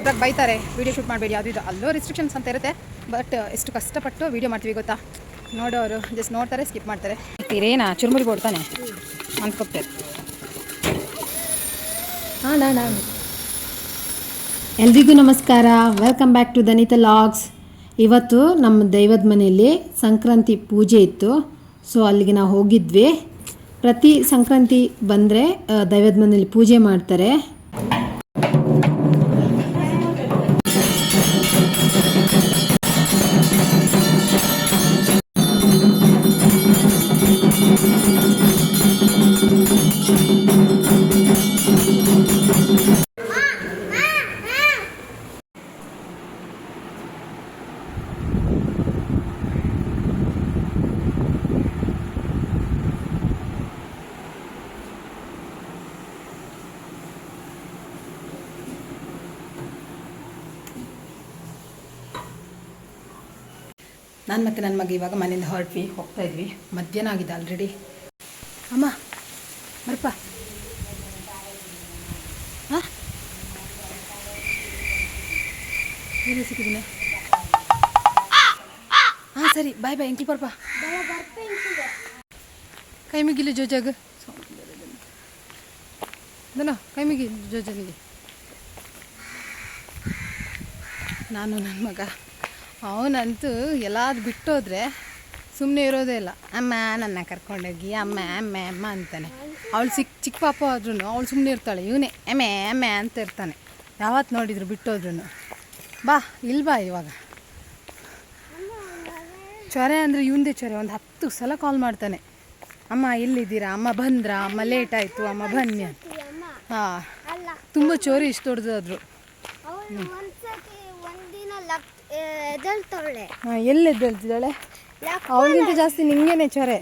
ಇದ್ರಾಗ ಬೈತಾರೆ video shoot ಮಾಡಬೇಡಿ ಅದು ಇದು ಅಲ್ಲೂ ರಿಸ್ಟ್ರಿಕ್ಷನ್ಸ್ ಅಂತ ಇರುತ್ತೆ. ಬಟ್ ಎಷ್ಟು ಕಷ್ಟಪಟ್ಟು ವೀಡಿಯೋ ಮಾಡ್ತೀವಿ ಗೊತ್ತಾ. ನೋಡೋರು ಜಸ್ಟ್ ನೋಡ್ತಾರೆ, ಸ್ಕಿಪ್ ಮಾಡ್ತಾರೆ. ಇರೇನಾ ಚುರುಮುರಿ ಕೊಡ್ತಾನೆ ಅಂದ್ಕೊಪ್ತಾರೆ. ಎಲ್ರಿಗೂ ನಮಸ್ಕಾರ, ವೆಲ್ಕಮ್ ಬ್ಯಾಕ್ ಟು ದನಿತಾ ಲಾಗ್ಸ್. ಇವತ್ತು ನಮ್ಮ ದೈವದ ಮನೆಯಲ್ಲಿ ಸಂಕ್ರಾಂತಿ ಪೂಜೆ ಇತ್ತು. ಸೊ ಅಲ್ಲಿಗೆ ನಾವು ಹೋಗಿದ್ವಿ. ಪ್ರತಿ ಸಂಕ್ರಾಂತಿ ಬಂದರೆ ದೈವದ ಮನೆಯಲ್ಲಿ ಪೂಜೆ ಮಾಡ್ತಾರೆ. ನಾನು ಮತ್ತು ನನ್ನ ಮಗ ಇವಾಗ ಮನೆಯಿಂದ ಹೋಗ್ತಾ ಇದ್ವಿ. ಮಧ್ಯಾಹ್ನ ಆಗಿದೆ ಆಲ್ರೆಡಿ. ಅಮ್ಮ ಬರ್ಪ. ಹಾಂ ಏನು ಸಿಕ್ಕಿದ್ದೀನಿ. ಹಾಂ ಸರಿ, ಬಾಯ್ ಬಾಯ್ ಎಂಕಲ್ ಬರ್ಪ. ಕೈ ಮುಗಿಲಿ ಜೋಜಾಗ ಕೈ ಮುಗಿ ಜೋಜನಿಗೆ. ನಾನು ನನ್ನ ಮಗ ಅವನಂತೂ ಎಲ್ಲಾದ್ರು ಬಿಟ್ಟೋದ್ರೆ ಸುಮ್ಮನೆ ಇರೋದೇ ಇಲ್ಲ. ಅಮ್ಮ ನನ್ನ ಕರ್ಕೊಂಡೋಗಿ ಅಮ್ಮ ಅಮ್ಮ ಅಮ್ಮ ಅಂತಾನೆ. ಅವಳು ಚಿಕ್ಕ ಪಾಪ ಆದ್ರೂ ಅವಳು ಸುಮ್ಮನೆ ಇರ್ತಾಳೆ. ಇವನೇ ಎಮ್ಮೆ ಎಮ್ಮೆ ಅಂತ ಇರ್ತಾನೆ. ಯಾವತ್ತು ನೋಡಿದ್ರು ಬಿಟ್ಟೋದ್ರೂ. ಬಾ ಇಲ್ವಾ ಇವಾಗ ಚೊರೆ ಅಂದರೆ ಇವಂದೇ ಚೊರೆ. ಒಂದು 10 ಸಲ ಕಾಲ್ ಮಾಡ್ತಾನೆ. ಅಮ್ಮ ಎಲ್ಲಿದ್ದೀರಾ, ಅಮ್ಮ ಬಂದ್ರಾ, ಅಮ್ಮ ಲೇಟ್ ಆಯಿತು, ಅಮ್ಮ ಬನ್ನಿ ಅಂತ. ಹಾಂ, ತುಂಬ ಚೋರಿ ಇಷ್ಟು ದೊಡ್ಡದಾದ್ರು. ಹಾಂ, ಎಲ್ಲಿ ಎದ್ದೇಳ್ತಿದ್ದಾಳೆ. ಅವಳಿಗಿಂತ ಜಾಸ್ತಿ ನಿಂಗೇನೆ ಚೊರೆ.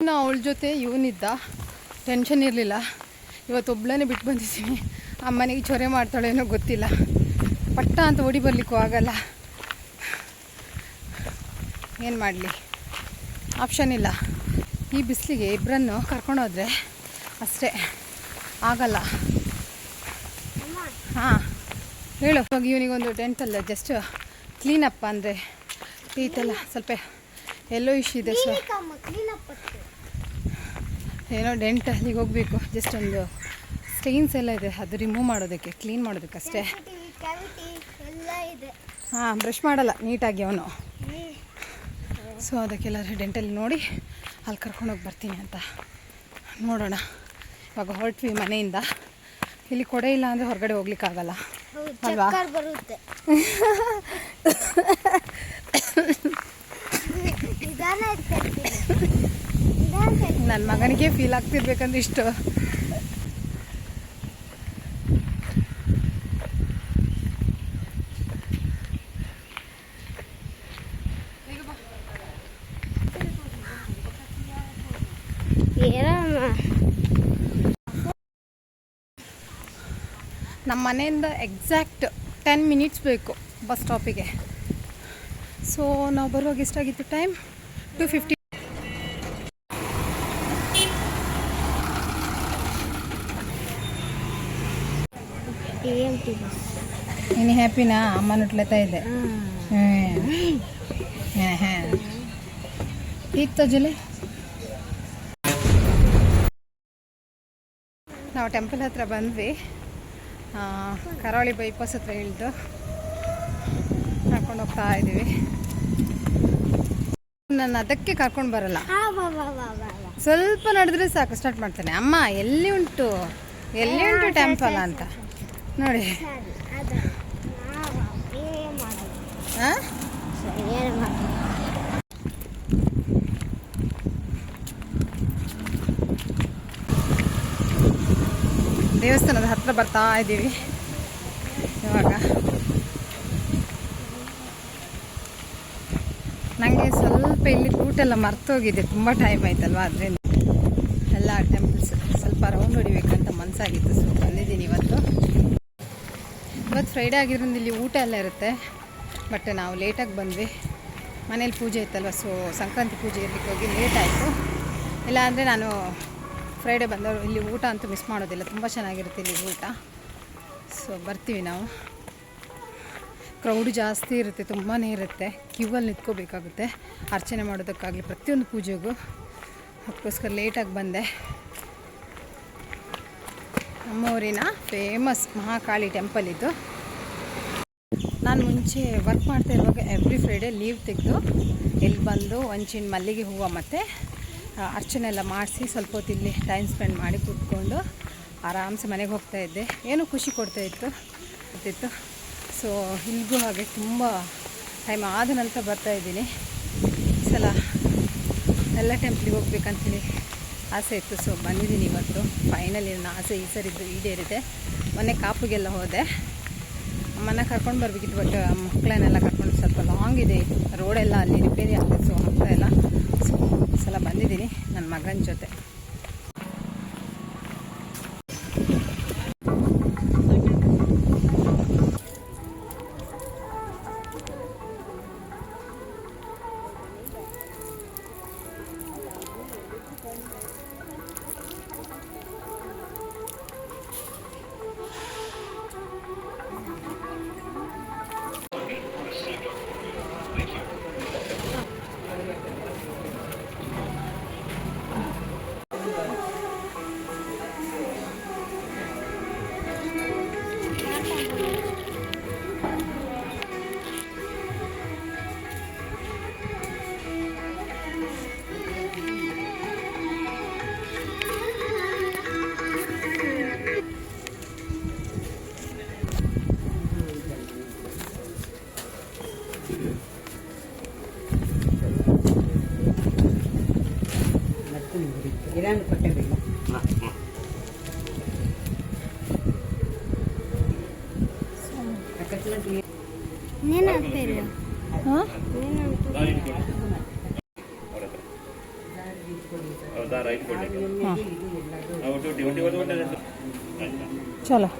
ಅವಳ ಜೊತೆ ಇವನಿದ್ದ, ಟೆನ್ಷನ್ ಇರಲಿಲ್ಲ. ಇವತ್ತೊಬ್ಬಳೇ ಬಿಟ್ಟು ಬಂದಿದ್ದೀನಿ. ಅಮ್ಮನಿಗೆ ಚೊರೆ ಮಾಡ್ತಾಳೇನೋ ಗೊತ್ತಿಲ್ಲ. ಪಟ್ಟ ಅಂತ ಓಡಿ ಬರಲಿಕ್ಕೂ ಆಗಲ್ಲ. ಏನು ಮಾಡಲಿ, ಆಪ್ಷನ್ ಇಲ್ಲ. ಈ ಬಿಸಿಲಿಗೆ ಇಬ್ಬರನ್ನು ಕರ್ಕೊಂಡೋದ್ರೆ ಅಷ್ಟೇ ಆಗಲ್ಲ. ಹಾಂ ಹೇಳು. ಇವಾಗ ಇವನಿಗೊಂದು ಡೆಂಟಲ್ಲ ಜಸ್ಟ್ ಕ್ಲೀನಪ್ ಅಂದರೆ ಟೀತೆಲ್ಲ ಸ್ವಲ್ಪ ಎಲ್ಲೋ ಇಶ್ಯೂ ಇದೆ. ಸೊ ಏನೋ ಡೆಂಟಲ್ಲಿಗೆ ಹೋಗಬೇಕು. ಜಸ್ಟ್ ಒಂದು ಸ್ಟೈನ್ಸ್ ಎಲ್ಲ ಇದೆ, ಅದು ರಿಮೂವ್ ಮಾಡೋದಕ್ಕೆ, ಕ್ಲೀನ್ ಮಾಡೋದಕ್ಕಷ್ಟೇ. ಹಾಂ, ಬ್ರಷ್ ಮಾಡಲ್ಲ ನೀಟಾಗಿ ಅವನು. ಸೊ ಅದಕ್ಕೆಲ್ಲರೂ ಡೆಂಟಲ್ಲಿ ನೋಡಿ ಅಲ್ಲಿ ಕರ್ಕೊಂಡೋಗಿ ಬರ್ತೀನಿ ಅಂತ ನೋಡೋಣ. ಇವಾಗ ಹೊರಟ್ವಿ ಮನೆಯಿಂದ. ಇಲ್ಲಿ ಕೊಡೆ ಇಲ್ಲ ಅಂದರೆ ಹೊರಗಡೆ ಹೋಗ್ಲಿಕ್ಕಾಗಲ್ಲ ಅಲ್ವಾ. ನನ್ನ ಮಗನಿಗೆ ಫೀಲ್ ಆಗ್ತಿರ್ಬೇಕಂದ್ರೆ ಇಷ್ಟು. ನಮ್ಮ ಮನೆಯಿಂದ ಎಕ್ಸಾಕ್ಟ್ 10 ಮಿನಿಟ್ಸ್ ಬೇಕು ಬಸ್ ಸ್ಟಾಪಿಗೆ. ಸೊ ನಾವು ಬರುವಾಗ ಎಷ್ಟಾಗಿತ್ತು ಟೈಮ್? 2:50. ನೀನು ಹ್ಯಾಪಿನಾ? ಅಮ್ಮ ನುಟ್ಲೆತಾ ಇದೆ. ಹಾಂ ಇತ್ತು ಜೊಲೆ. ನಾವು ಟೆಂಪಲ್ ಹತ್ರ ಬಂದ್ವಿ. ಕರಾವಳಿ ಬೈಪಾಸ್ ಹತ್ರ ಇಳಿದು ಕರ್ಕೊಂಡು ಹೋಗ್ತಾ ಇದ್ದೀವಿ. ನಾನು ಅದಕ್ಕೆ ಕರ್ಕೊಂಡು ಬರಲ್ಲ, ಸ್ವಲ್ಪ ನಡೆದ್ರೆ ಸಾಕು ಸ್ಟಾರ್ಟ್ ಮಾಡ್ತಾನೆ. ಅಮ್ಮ ಎಲ್ಲಿ ಉಂಟು ಟೆಂಪಲ್ ಅಂತ ನೋಡಿ. ಹಾಂ, ದೇವಸ್ಥಾನದ ಹತ್ರ ಬರ್ತಾ ಇದ್ದೀವಿ ಇವಾಗ. ನನಗೆ ಸ್ವಲ್ಪ ಇಲ್ಲಿ ರೂಟೆಲ್ಲ ಮರ್ತೋಗಿದೆ, ತುಂಬ ಟೈಮ್ ಆಯ್ತಲ್ವ. ಅದರಿಂದ ಎಲ್ಲ ಟೆಂಪಲ್ಸ್ ಸ್ವಲ್ಪ ರೌಂಡ್ ಹೊಡಿಬೇಕಂತ ಮನಸ್ಸಾಗಿತ್ತು. ಸೊ ಬಂದಿದ್ದೀನಿ ಇವತ್ತು ಫ್ರೈಡೇ ಆಗಿರೋದ್ರಿಂದ ಇಲ್ಲಿ ಊಟ ಎಲ್ಲ ಇರುತ್ತೆ. ಬಟ್ ನಾವು ಲೇಟಾಗಿ ಬಂದ್ವಿ. ಮನೇಲಿ ಪೂಜೆ ಇತ್ತಲ್ವ, ಸೊ ಸಂಕ್ರಾಂತಿ ಪೂಜೆ ಇರಲಿಕ್ಕೆ ಹೋಗಿ ಲೇಟ್ ಆಯಿತು. ಇಲ್ಲ ಅಂದರೆ ನಾನು ಫ್ರೈಡೇ ಬಂದವರು ಇಲ್ಲಿ ಊಟ ಅಂತೂ ಮಿಸ್ ಮಾಡೋದಿಲ್ಲ. ತುಂಬ ಚೆನ್ನಾಗಿರುತ್ತೆ ಇಲ್ಲಿ ಊಟ. ಸೊ ಬರ್ತೀವಿ ನಾವು. ಕ್ರೌಡ್ ಜಾಸ್ತಿ ಇರುತ್ತೆ, ತುಂಬಾ ಇರುತ್ತೆ. ಕ್ಯೂವಲ್ಲಿ ನಿಂತ್ಕೋಬೇಕಾಗುತ್ತೆ ಅರ್ಚನೆ ಮಾಡೋದಕ್ಕಾಗಲಿ ಪ್ರತಿಯೊಂದು ಪೂಜೆಗೂ. ಅದಕ್ಕೋಸ್ಕರ ಲೇಟಾಗಿ ಬಂದೆ. ನಮ್ಮೂರಿನ ಫೇಮಸ್ ಮಹಾಕಾಳಿ ಟೆಂಪಲ್ ಇದು. ನಾನು ಮುಂಚೆ ವರ್ಕ್ ಮಾಡ್ತಾ ಇರುವಾಗ ಎವ್ರಿ ಫ್ರೈಡೇ ಲೀವ್ ತೆಗೆದು ಇಲ್ಲಿ ಬಂದು ಒಂಚಿನ ಮಲ್ಲಿಗೆ ಹೂವು ಮತ್ತು ಅರ್ಚನೆ ಎಲ್ಲ ಮಾಡಿಸಿ ಸ್ವಲ್ಪ ಹೊತ್ತು ಇಲ್ಲಿ ಟೈಮ್ ಸ್ಪೆಂಡ್ ಮಾಡಿ ಕೂತ್ಕೊಂಡು ಆರಾಮ್ಸೆ ಮನೆಗೆ ಹೋಗ್ತಾಯಿದ್ದೆ. ಏನೋ ಖುಷಿ ಕೊಡ್ತಾಯಿತ್ತು. ಸೊ ಇಲ್ಲಿಗೂ ಹಾಗೆ ತುಂಬ ಟೈಮ್ ಆದ ನಂತರ ಬರ್ತಾಯಿದ್ದೀನಿ. ಈ ಸಲ ಎಲ್ಲ ಟೆಂಪ್ಲಿಗೆ ಹೋಗ್ಬೇಕಂತೇಳಿ ಆಸೆ ಇತ್ತು. ಸೊ ಬಂದಿದ್ದೀನಿ ಇವತ್ತು. ಫೈನಲಿ ನನ್ನ ಆಸೆ ಈ ಸರಿದ್ದು ಈಡೇರಿದೆ. ಮೊನ್ನೆ ಕಾಪುಗೆಲ್ಲ ಹೋದೆ, ಅಮ್ಮನ ಕರ್ಕೊಂಡು ಬರಬೇಕಿತ್ತು. ಬಟ್ ಮಕ್ಕಳನ್ನೆಲ್ಲ ಕರ್ಕೊಂಡು ಸ್ವಲ್ಪ ಲಾಂಗ್ ಇದೆ, ರೋಡೆಲ್ಲ ಅಲ್ಲಿ ರಿಪೇರಿ ಆಗ್ತದೆ. ಸೊ ಹೋಗ್ತಾ ಇಲ್ಲ. ಸೊ ಈ ಸಲ ಬಂದಿದ್ದೀನಿ ನನ್ನ ಮಗನ ಜೊತೆ. ಚಲೋ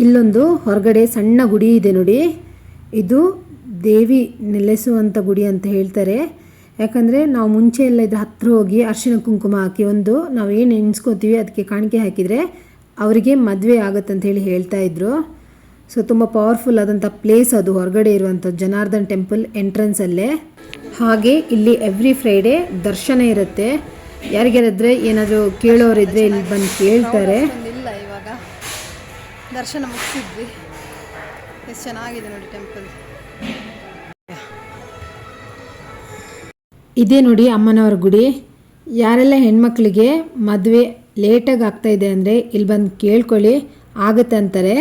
ಇಲ್ಲೊಂದು ಹೊರಗಡೆ ಸಣ್ಣ ಗುಡಿ ಇದೆ ನೋಡಿ. ಇದು ದೇವಿ ನೆಲೆಸುವಂಥ ಗುಡಿ ಅಂತ ಹೇಳ್ತಾರೆ. ಯಾಕಂದರೆ ನಾವು ಮುಂಚೆ ಎಲ್ಲ ಇದ್ರ ಹತ್ರ ಹೋಗಿ ಅರಿಶಿನ ಕುಂಕುಮ ಹಾಕಿ ನಾವು ಏನು ಎಣಿಸ್ಕೋತೀವಿ ಅದಕ್ಕೆ ಕಾಣಿಕೆ ಹಾಕಿದರೆ ಅವರಿಗೆ ಮದುವೆ ಆಗುತ್ತಂತ ಹೇಳಿ ಹೇಳ್ತಾ ಇದ್ರು. ಸೊ ತುಂಬ ಪವರ್ಫುಲ್ ಆದಂಥ ಪ್ಲೇಸ್ ಅದು, ಹೊರಗಡೆ ಇರುವಂಥ ಜನಾರ್ದನ್ ಟೆಂಪಲ್ ಎಂಟ್ರೆನ್ಸಲ್ಲೇ. ಹಾಗೆ ಇಲ್ಲಿ ಎವ್ರಿ ಫ್ರೈಡೇ ದರ್ಶನ ಇರುತ್ತೆ. ಯಾರಿಗಾರಿದ್ರೆ ಏನಾದರೂ ಕೇಳೋರಿದ್ರೆ ಇಲ್ಲಿ ಬಂದು ಕೇಳ್ತಾರೆ. ಇಲ್ಲ, ಇವಾಗ ದರ್ಶನ ಮುಗಿಸಿದ್ವಿ. ಎಷ್ಟು ಚೆನ್ನಾಗಿದೆ ನೋಡಿ ಟೆಂಪಲ್. ಇದೇ ನೋಡಿ ಅಮ್ಮನವರ ಗುಡಿ. ಯಾರೆಲ್ಲ ಹೆಣ್ಮಕ್ಳಿಗೆ ಮದುವೆ ಲೇಟಾಗಿ ಆಗ್ತಾಯಿದೆ ಅಂದರೆ ಇಲ್ಲಿ ಬಂದು ಕೇಳ್ಕೊಳ್ಳಿ, ಆಗುತ್ತೆ ಅಂತಾರೆ.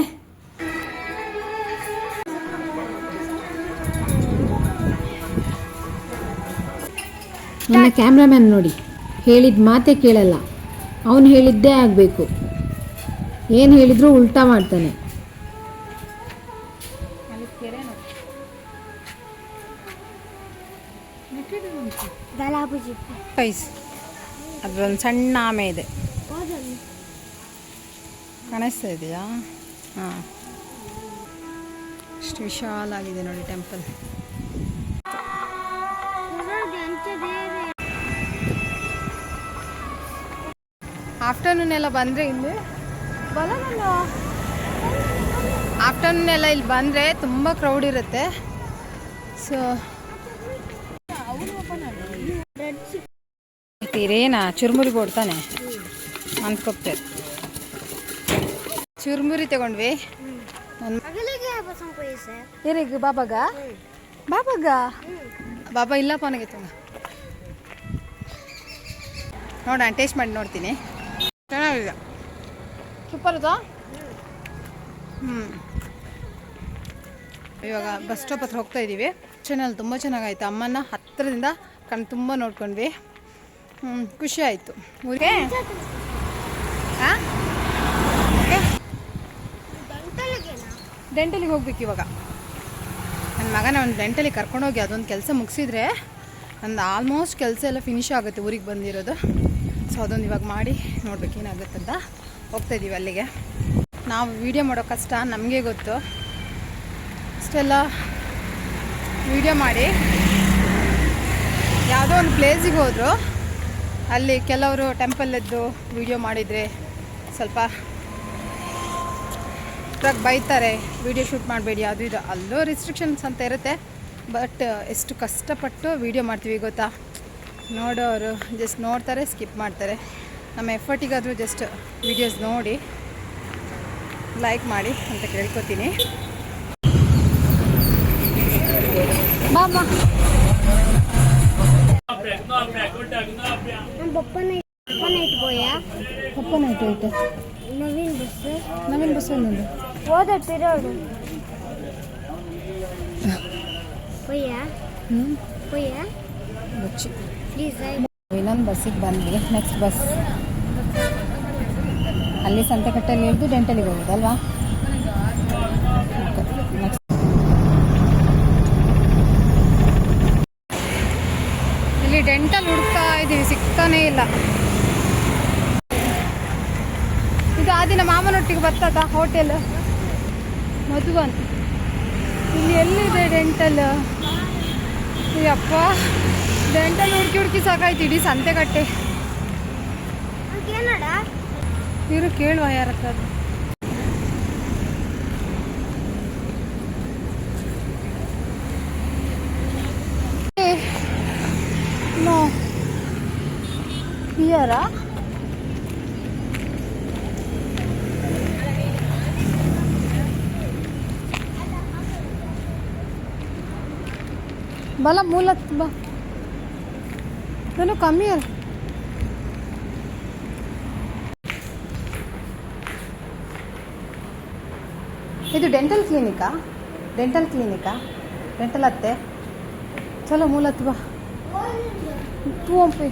ನನ್ನ ಕ್ಯಾಮ್ರಾಮ್ಯಾನ್ ನೋಡಿ, ಹೇಳಿದ ಮಾತೇ ಕೇಳಲ್ಲ. ಅವನು ಹೇಳಿದ್ದೇ ಆಗಬೇಕು, ಏನು ಹೇಳಿದರೂ ಉಲ್ಟಾ ಮಾಡ್ತಾನೆ. ಅದೊಂದು ಸಣ್ಣ ಆಮೆ ಇದೆ, ಕಾಣಿಸ್ತಾ ಇದೆಯಾ? ಹಾಂ, ಅಷ್ಟು ವಿಶಾಲ ಆಗಿದೆ ನೋಡಿ ಟೆಂಪಲ್. ಆಫ್ಟರ್ನೂನ್ ಎಲ್ಲ ಬಂದರೆ ಇಲ್ಲಿ ಆಫ್ಟರ್ನೂನ್ ಎಲ್ಲ ಇಲ್ಲಿ ಬಂದರೆ ತುಂಬ ಕ್ರೌಡ್ ಇರುತ್ತೆ. ಸೊ ಇರೇನಾ ಚುರುಮುರಿ ಕೊಡ್ತಾನೆ ಅಂದ್ಕೊಪ್ತೇವೆ. ಚುರುಮುರಿ ತಗೊಂಡ್ವಿ. ಯಾರಿಗೆ? ಬಾಬಾಗ? ಬಾಬಾ ಇಲ್ಲಪ್ಪ ನನಗೆ ತುಂಬ ನೋಡೋಣ, ಟೇಸ್ಟ್ ಮಾಡಿ ನೋಡ್ತೀನಿ. ಚೆನ್ನಾಗಿದೆ, ಸೂಪರ್ ಅದು. ಇವಾಗ ಬಸ್ ಸ್ಟಾಪ್ ಹತ್ರ ಹೋಗ್ತಾ ಇದ್ದೀವಿ. ಚಾನಲ್ ತುಂಬ ಚೆನ್ನಾಗಾಯ್ತು. ಅಮ್ಮನ ಹತ್ತಿರದಿಂದ ಕಣ್ಣು ತುಂಬ ನೋಡ್ಕೊಂಡ್ವಿ. ಖುಷಿ ಆಯಿತು. ಊರಿಗೆ ಹಾಂ ಡೆಂಟಲಿಗೆ ಹೋಗ್ಬೇಕು ಇವಾಗ. ನನ್ನ ಮಗನ ಒಂದು ಡೆಂಟಲಿಗೆ ಕರ್ಕೊಂಡೋಗಿ ಅದೊಂದು ಕೆಲಸ ಮುಗಿಸಿದ್ರೆ ನಂದು ಆಲ್ಮೋಸ್ಟ್ ಕೆಲಸ ಎಲ್ಲ ಫಿನಿಶ್ ಆಗುತ್ತೆ ಊರಿಗೆ ಬಂದಿರೋದು. ಸೊ ಅದೊಂದು ಇವಾಗ ಮಾಡಿ ನೋಡ್ಬೇಕು ಏನಾಗುತ್ತೆ ಅಂತ ಹೋಗ್ತಾಯಿದ್ದೀವಿ ಅಲ್ಲಿಗೆ. ನಾವು ವೀಡಿಯೋ ಮಾಡೋ ಕಷ್ಟ ನಮಗೆ ಗೊತ್ತು. ಅಷ್ಟೆಲ್ಲ ವೀಡಿಯೋ ಮಾಡಿ ಯಾವುದೋ ಒಂದು ಪ್ಲೇಸಿಗೆ ಹೋದರು, ಅಲ್ಲಿ ಕೆಲವರು ಟೆಂಪಲ್ಲೆದ್ದು ವೀಡಿಯೋ ಮಾಡಿದರೆ ಸ್ವಲ್ಪ ಬೈತಾರೆ, ವೀಡಿಯೋ ಶೂಟ್ ಮಾಡಬೇಡಿ ಅದು ಇದು. ಅಲ್ಲೂ ರಿಸ್ಟ್ರಿಕ್ಷನ್ಸ್ ಅಂತ ಇರುತ್ತೆ. ಬಟ್ ಎಷ್ಟು ಕಷ್ಟಪಟ್ಟು ವೀಡಿಯೋ ಮಾಡ್ತೀವಿ ಗೊತ್ತಾ. ನೋಡೋರು ಜಸ್ಟ್ ನೋಡ್ತಾರೆ, ಸ್ಕಿಪ್ ಮಾಡ್ತಾರೆ. ನಮ್ಮ ಎಫರ್ಟಿಗಾದರೂ ಜಸ್ಟ್ ವೀಡಿಯೋಸ್ ನೋಡಿ ಲೈಕ್ ಮಾಡಿ ಅಂತ ಕೇಳ್ಕೊತೀನಿ. ಬಾಬಾ ನವೀನ್ ಬಸ್ ಒಂದೊಂದು ಓದಿರೋಡು ಮುಚ್ಚಿ ಇನ್ನೊಂದು ಬಸ್ಸಿಗೆ ಬಂದ್ವಿ. ನೆಕ್ಸ್ಟ್ ಬಸ್ ಅಲ್ಲಿ ಸಂತೆಕಟ್ಟೆಯಲ್ಲಿ ಇಳಿದು ಡೆಂಟಲಿಗೆ ಹೋಗೋದಲ್ವಾ. ನೆಕ್ಸ್ಟ್ ಇಲ್ಲಿ ಡೆಂಟಲ್ ಹುಡುಕ್ತಾ ಇದ್ದೀವಿ, ಸಿಗ್ತಾನೇ ಇಲ್ಲ. ಇದು ಆ ದಿನ ಮಾಮನೊಟ್ಟಿಗೆ ಬರ್ತದ ಹೋಟೆಲ್ ಮಧುವನ್. ಇಲ್ಲಿ ಎಲ್ಲಿದೆ ಡೆಂಟಲ್? ಅಪ್ಪ ಡೆಂಟಲ್ ಹುಡುಕಿ ಸಾಕಾಯ್ತು ಇಡೀ ಸಂತೆಗಟ್ಟೆ. ಇವರು ಕೇಳುವ ಯಾರ ಹತ್ರ. ನೋ ಹಿಯರಾ? ಬಲ ಮೂಲತ್ ಬಾ ನಾನು ಕಮ್ಮಿ ಅಲ್ಲ. ಇದು ಡೆಂಟಲ್ ಕ್ಲಿನಿಕಾ? ಡೆಂಟಲ್ ಅತ್ತೆ ಚಲೋ ಮೂಲತ್ ಬಾ ತೂ ಪೇ.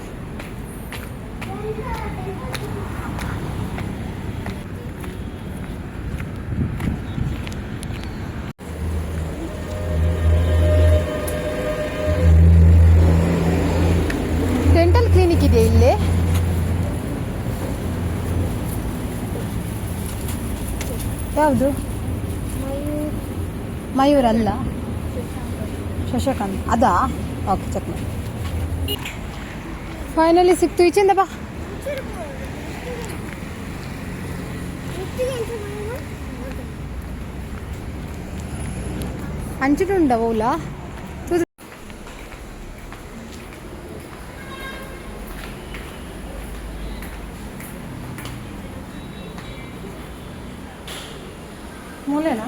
ಡೆಂಟಲ್ ಕ್ಲಿನಿಕ್ ಇದೆ ಇಲ್ಲಿ. ಯಾವುದು? ಮಯೂರ್ ಅಲ್ಲ, ಶಶಾಕಾಂತ್ ಅದಾ? ಓಕೆ, ಚೆಕ್ ಮಾಡಿ. ಫೈನಲಿ ಸಿಕ್ತು. ಈಚಿಂದ ಬಾ. ಅಂಚಿಡುಂಡ ಓಲಾ ಮೂಲೆನಾ?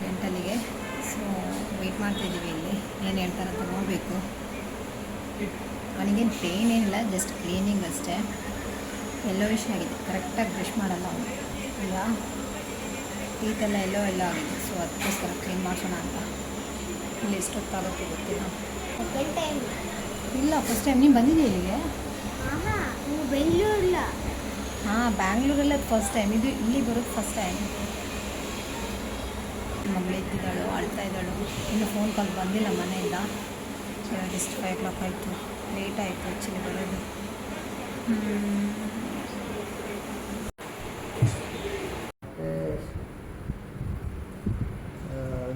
ಡೆಂಟಲಿಗೆ ಸೊ ವೆಯ್ಟ್ ಮಾಡ್ತಾಯಿದ್ದೀವಿ. ಇಲ್ಲಿ ಏನು ಹೇಳ್ತಾರೆ ಅಂತ ನೋಡಬೇಕು. ಅವನಿಗೇನು ಪೇನ್ ಏನಿಲ್ಲ, ಜಸ್ಟ್ ಕ್ಲೀನಿಂಗ್ ಅಷ್ಟೇ. ಎಲ್ಲೋ ವಿಷಯ ಆಗಿದೆ, ಕರೆಕ್ಟಾಗಿ ಬ್ರಷ್ ಮಾಡಲ್ಲ ಅವನು. ಈಗ ಟೀತೆಲ್ಲ ಎಲ್ಲೋ ಆಗಿದೆ. ಸೊ ಅದಕ್ಕೋಸ್ಕರ ಕ್ಲೀನ್ ಮಾಡಿಸೋಣ ಅಂತ. ಇಲ್ಲಿ ಎಷ್ಟೊತ್ತಾಗುತ್ತೆ ಗೊತ್ತಿಲ್ಲ. ಇಲ್ಲ, ಫಸ್ಟ್ ಟೈಮ್ ನೀನು ಬಂದಿದ್ದೀಯ ಇಲ್ಲಿಗೆ? ಬೆಂಗಳೂರಿಲ್ಲ. ಹಾಂ, ಬ್ಯಾಂಗ್ಳೂರಲ್ಲೇ ಫಸ್ಟ್ ಟೈಮ್. ಇದು ಇಲ್ಲಿ ಬರೋದು ಫಸ್ಟ್ ಟೈಮ್. ಮಗಳು ಎತ್ತಿದ್ದಾಳು, ಅಳ್ತಾ ಇದ್ದಾಳು. ಇನ್ನು ಫೋನ್ ಕಾಲ್ ಬಂದಿಲ್ಲ ಮನೆಯಿಂದ. ಜಸ್ಟ್ 5 o'clock ಆಯಿತು, ಲೇಟ್ ಆಯಿತು ಆ್ಯಕ್ಚುಲಿ ಬರೋದು.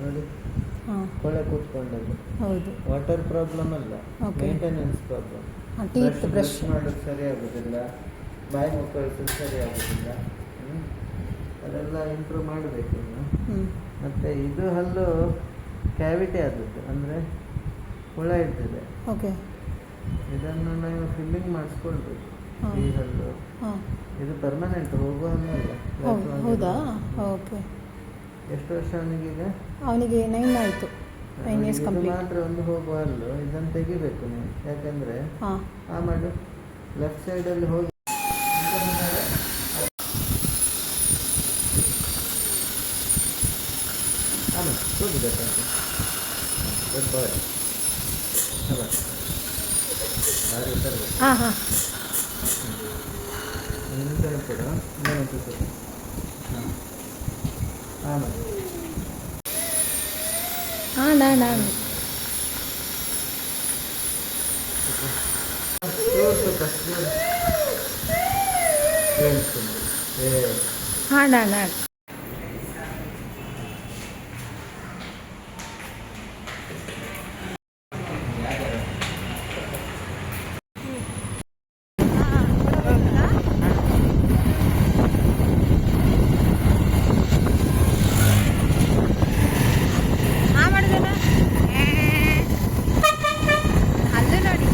ನೋಡಿ, ಕೊಳೆ ಕೂತ್ಕೊಂಡದ್ದು. ಹೌದು, ವಾಟರ್ ಪ್ರಾಬ್ಲಮ್ ಅಲ್ಲ, ಮೇಂಟೆನೆನ್ಸ್ ಪ್ರಾಬ್ಲಮ್. ಬ್ರಷ್ ಮಾಡೋದು ಸರಿ ಆಗೋದಿಲ್ಲ, ಬಾಯಿ ಮುಕ್ಕಳಿಸೋದು ಸರಿ ಆಗೋದಿಲ್ಲ. ಅದೆಲ್ಲ ಇಂಪ್ರೂವ್ ಮಾಡಬೇಕು ಇನ್ನು. ಮತ್ತು ಇದು ಹಲ್ಲು ಕ್ಯಾವಿಟಿ ಆದದ್ದು, ಅಂದರೆ ಹುಳ ಇರ್ತದೆ. ಓಕೆ. ಇದನ್ನು ನಾವು ಫಿಲ್ಲಿಂಗ್ ಮಾಡಿಸ್ಕೊಳ್ಬೇಕು. ಹಾಂ. ಈ ಹಲ್ಲು ಹಾಂ. ಇದು ಪರ್ಮನೆಂಟ್, ಹೋಗೋ ಹಲ್ಲಲ್ಲ. ಹೌದಾ? ಓಕೆ. ಎಷ್ಟು ವರ್ಷ ಅವನಿಗೀಗ? ಅವನಿಗೆ 9 ಆಯಿತು. 9 ಇಯರ್ಸ್ ಇದು ಕಂಪ್ಲೀಟ್. ಮಾತ್ರ ಒಂದು ಹೋಗುವ ಹಲ್ಲು, ಇದನ್ನು ತೆಗಿಬೇಕು ನೀವು. ಯಾಕಂದರೆ ಹಾಂ. ಮಾಡು ಲೆಫ್ಟ್ ಸೈಡಲ್ಲಿ ಹೋಗಿ ಹೋಗಿದ್ದಾನೆ. ಗುಡ್ ಬಾಯ್. ಹಾಂ ಹಾಂ. ಇನ್ನೊಂದು ಕೂಡ ಇನ್ನೊಂದು ಕೂಡ ಆಮೇಲೆ ನಾನು ನಾನು ಅಲ್ಲೂ ನೋಡಿ.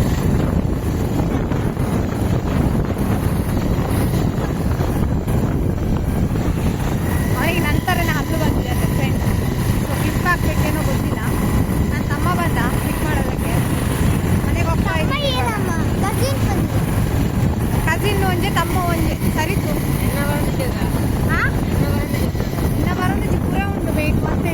ಅವನಿಗೆ ನಂತರನೇ ಹಲ್ಲು ಬಂದಿದೆ ಅಂತ ಫ್ರೆಂಡ್. ಸೊ ಕ್ಲಿಪ್ ಹಾಕ್ಬೇಕೇನೋ ಗೊತ್ತಿಲ್ಲ. ನನ್ನ ತಮ್ಮ ಬಂದ ಕ್ಲಿಪ್ ಮಾಡೋದಕ್ಕೆ. ಮನೆಗೆ ಹೋಗ್ತಾ ಇದ್ದೀನಿ. ಕಸಿನ್ ಒಂಜೆ ತಮ್ಮ ಒಂಜೆ ಸರಿತು ಇನ್ನ ಬರೋದು ಪೂರ ಉಂಟು ಬೇಕು ಮತ್ತೆ.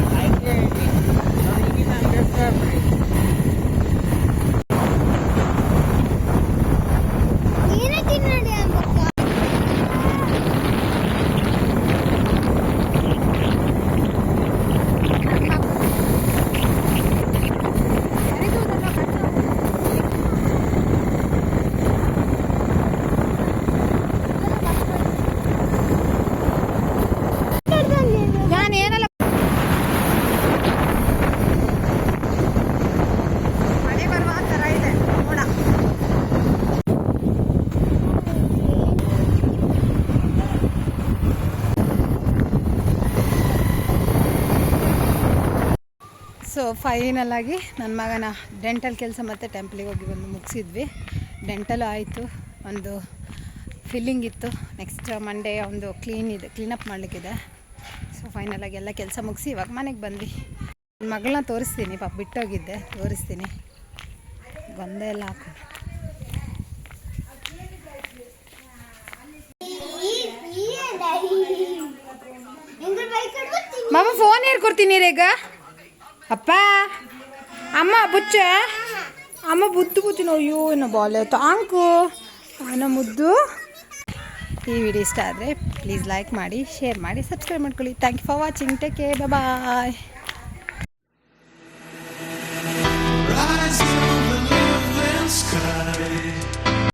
ನಾನೇನಲ್ಲ ಮಳೆ ಬರುವ ಥರ ಇದೆ ನೋಡ. ಸೊ ಫೈನಲ್ ಆಗಿ ನನ್ನ ಮಗನ ಡೆಂಟಲ್ ಕೆಲಸ ಮತ್ತು ಟೆಂಪಲಿಗೆ ಹೋಗಿ ಬಂದು ಮುಗಿಸಿದ್ವಿ. ಡೆಂಟಲು ಆಯಿತು, ಒಂದು ಫಿಲ್ಲಿಂಗ್ ಇತ್ತು. ನೆಕ್ಸ್ಟ್ ಮಂಡೇ ಒಂದು ಕ್ಲೀನಪ್ ಮಾಡಲಿಕ್ಕಿದೆ. ಸೊ ಫೈನಲಾಗಿ ಎಲ್ಲ ಕೆಲಸ ಮುಗಿಸಿ ಇವಾಗ ಮನೆಗೆ ಬಂದ್ವಿ. ನನ್ನ ಮಗಳನ್ನ ತೋರಿಸ್ತೀನಿ, ಪಾಪ ಬಿಟ್ಟೋಗಿದ್ದೆ, ತೋರಿಸ್ತೀನಿ. ಗೊಂದೆ ಎಲ್ಲ ಹಾಕೊಂಡು ಮಾಮ ಫೋನ್ ಹೇಳ್ಕೊಡ್ತೀನಿ ರೇಗ. ಅಪ್ಪ ಅಮ್ಮ ಬುಚ್ಚ ಅಮ್ಮ ಬುದ್ದು ಬುದ್ದಿನ. ಅಯ್ಯೋ ಇನ್ನು ಬಾಲೆ ತಾಂಕು ಅವನ ಮುದ್ದು. ಈ ವಿಡಿಯೋ ಇಷ್ಟ ಆದರೆ ಪ್ಲೀಸ್ ಲೈಕ್ ಮಾಡಿ, ಶೇರ್ ಮಾಡಿ, ಸಬ್ಸ್ಕ್ರೈಬ್ ಮಾಡ್ಕೊಳ್ಳಿ. Thank you for watching. Take care. Bye.